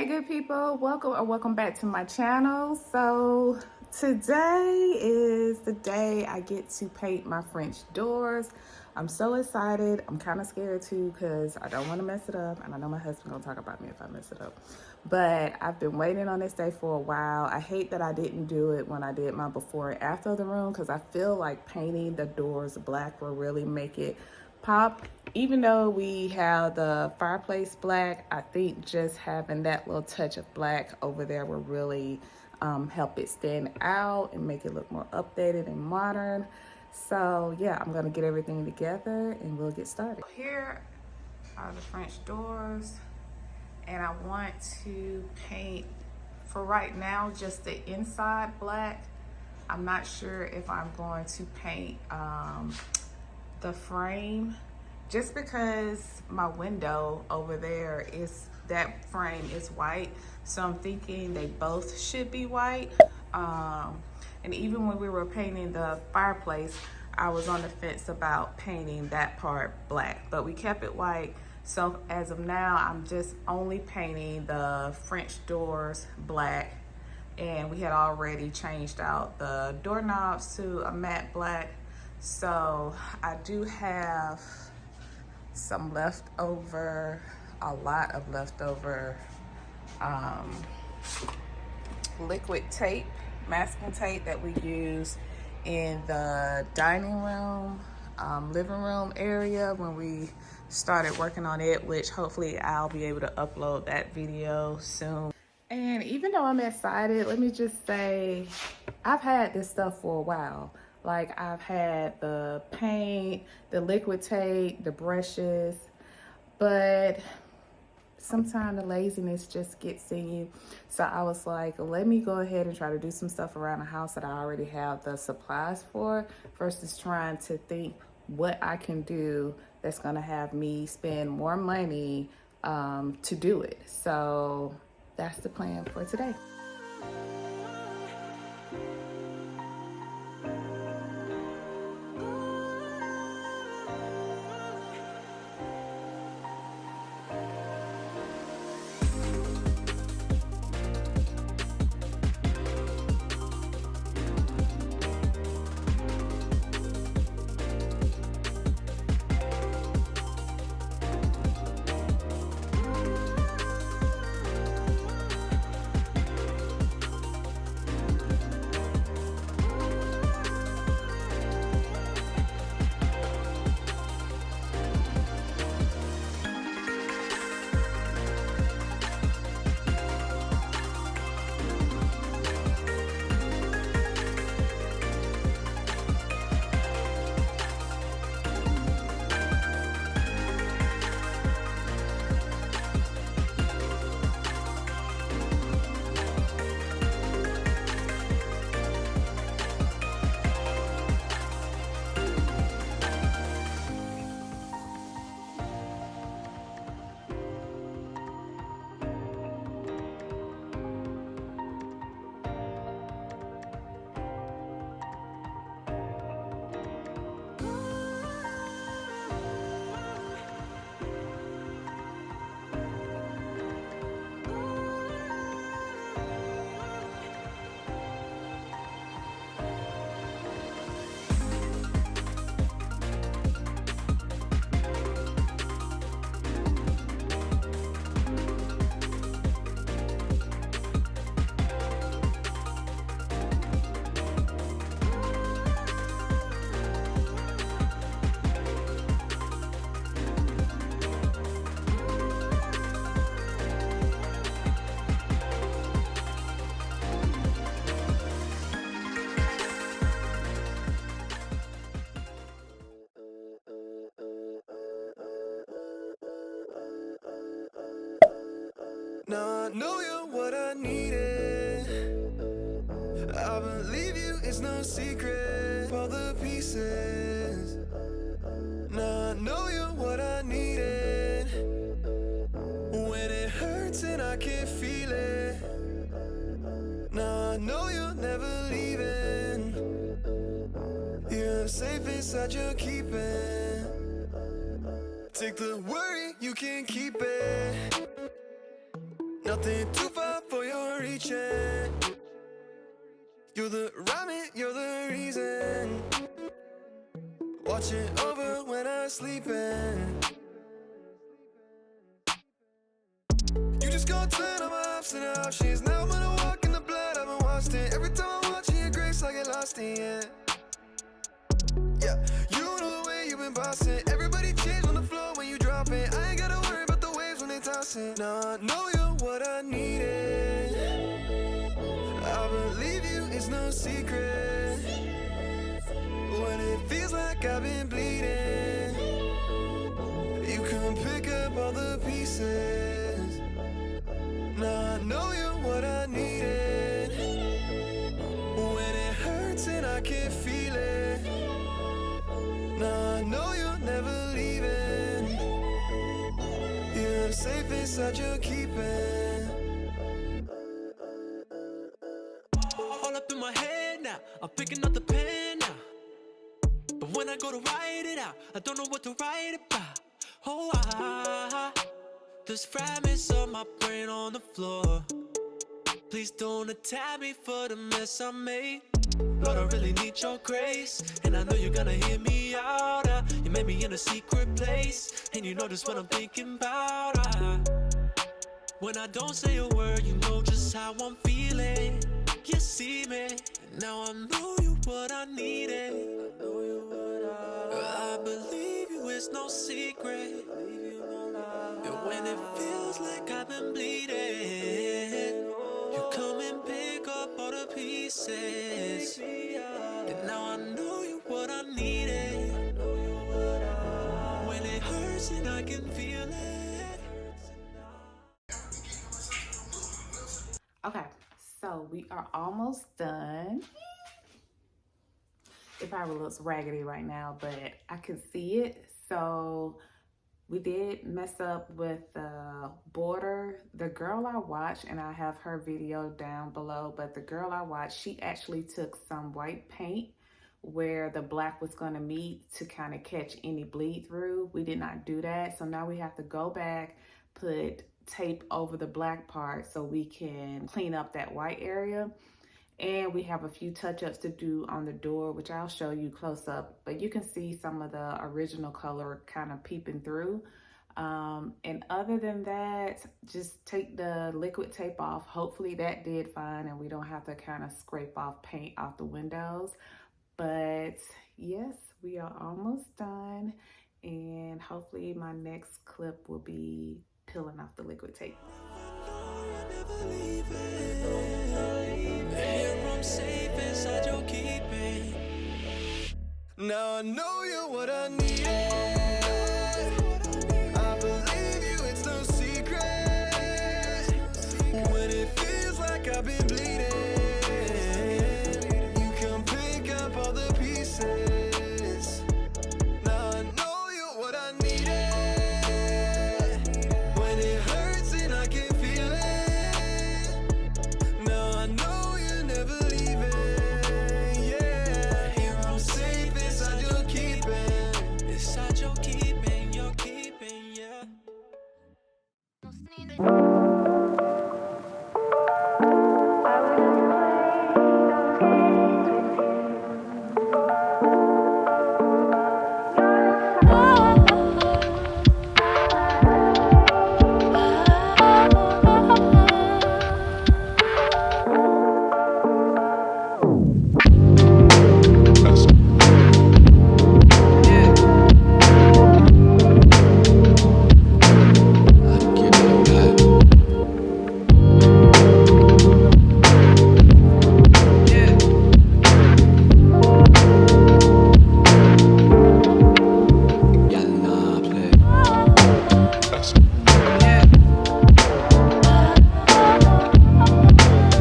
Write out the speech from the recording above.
good people, welcome back to my channel. So today is the day I get to paint my French doors. I'm so excited. I'm kind of scared too because I don't want to mess it up, and I know my husband gonna talk about me if I mess it up. But I've been waiting on this day for a while. I hate that I didn't do it when I did my before and after of the room, because I feel like painting the doors black will really make it pop. Even though we have the fireplace black, I think just having that little touch of black over there will really help it stand out and make it look more updated and modern. So yeah, I'm gonna get everything together and we'll get started. Here are the French doors, and I want to paint, for right now, just the inside black. I'm not sure if I'm going to paint the frame, just because my window over there is, that frame is white, so I'm thinking they both should be white. And even when we were painting the fireplace, I was on the fence about painting that part black, but we kept it white. So as of now, I'm just only painting the French doors black, and we had already changed out the doorknobs to a matte black. So I do have some leftover, a lot of leftover liquid tape, masking tape that we use in the dining room, living room area when we started working on it, which hopefully I'll be able to upload that video soon. And even though I'm excited, let me just say, I've had this stuff for a while. Like, I've had the paint, the liquid tape, the brushes, but sometimes the laziness just gets in you. So I was like, let me go ahead and try to do some stuff around the house that I already have the supplies for, versus trying to think what I can do that's gonna have me spend more money to do it. So that's the plan for today. Now I know you're what I needed. I believe you, it's no secret. All the pieces. Now I know you're what I needed. When it hurts and I can't feel it. Now I know you're never leaving. You're safe inside your keeping. Take the worry, you can keep it. Nothing too far for your reaching. You're the rhyme, you're the reason. Watching over when I'm sleeping. You just gonna turn on my ups and options. Now I'm gonna walk in the blood, I've been watched it. Every time I'm watching your grace, I get lost in it. Yeah, you know the way you've been bossing. Everybody change on the floor when you drop it. I ain't gotta worry about the waves when they tossing. Now I know you're what I needed. I believe you, it's no secret. When it feels like I've been bleeding, you can pick up all the pieces. Now I know you're what I needed. When it hurts and I can feel it. Now I know you're never leaving. You're safe inside your keeping. All up in my head now, I'm picking up the pen now. But when I go to write it out, I don't know what to write about. Oh, there's fragments of my brain on the floor. Please don't attack me for the mess I made. Lord, I really need your grace, and I know you're gonna hear me out. You made me in a secret place, and you know just what I'm thinking about. When I don't say a word, you know just how I'm feeling. You see me, and now I know you what I needed. I believe you, it's no secret. And when it feels like I've been bleeding, you come and pick up all the pieces. And now I know you what I needed. When it hurts and I can feel it. Okay, so we are almost done. It probably looks raggedy right now, but I can see it. So we did mess up with the border. The girl I watched, and I have her video down below, but the girl I watched, she actually took some white paint where the black was going to meet to kind of catch any bleed through. We did not do that. So now we have to go back, put tape over the black part so we can clean up that white area. And we have a few touch-ups to do on the door, which I'll show you close up, but you can see some of the original color kind of peeping through. And other than that, just take the liquid tape off. Hopefully that did fine and we don't have to kind of scrape off paint off the windows. But yes, we are almost done, and hopefully my next clip will be peeling off the liquid tape. Here I'm safe inside your keeping. Now I know